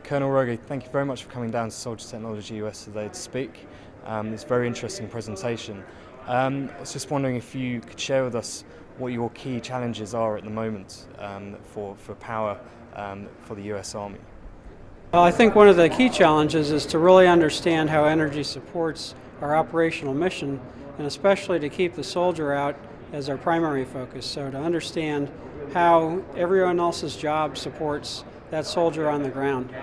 Colonel Rogie, thank you very much for coming down to Soldier Technology US today to speak. It's a very interesting presentation. I was just wondering if you could share with us what your key challenges are at the moment for power for the US Army. Well, I think one of the key challenges is to really understand how energy supports our operational mission, and especially to keep the soldier out as our primary focus. So to understand how everyone else's job supports that soldier on the ground.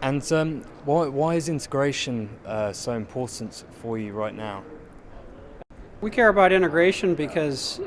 And why is integration so important for you right now? We care about integration because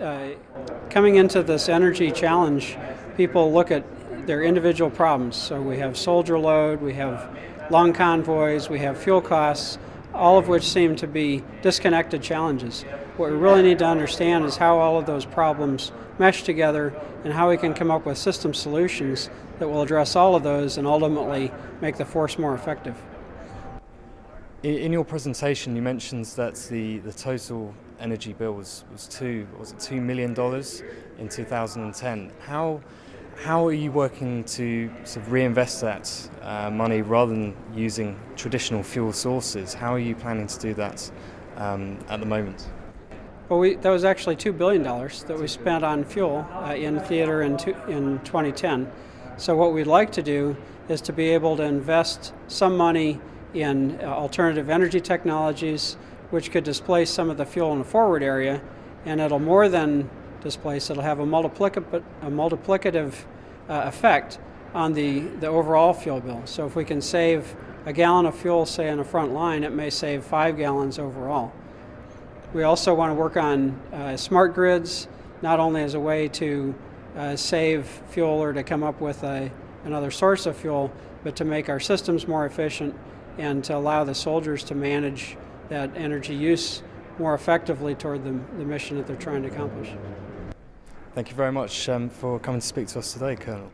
coming into this energy challenge, people look at their individual problems. So we have soldier load, we have long convoys, we have fuel costs, all of which seem to be disconnected challenges. What we really need to understand is how all of those problems mesh together and how we can come up with system solutions that will address all of those and ultimately make the force more effective. In your presentation, you mentioned that the total energy bill was $2 million in 2010. How are you working to sort of reinvest that money rather than using traditional fuel sources? How are you planning to do that at the moment? Well, that was actually $2 billion that we spent on fuel in theater in 2010. So what we'd like to do is to be able to invest some money in alternative energy technologies, which could displace some of the fuel in the forward area, and it'll more than displace, it'll have a multiplicative effect on the overall fuel bill. So if we can save a gallon of fuel, say, on a front line, it may save 5 gallons overall. We also want to work on smart grids, not only as a way to save fuel or to come up with another source of fuel, but to make our systems more efficient and to allow the soldiers to manage that energy use more effectively toward the mission that they're trying to accomplish. Thank you very much for coming to speak to us today, Colonel.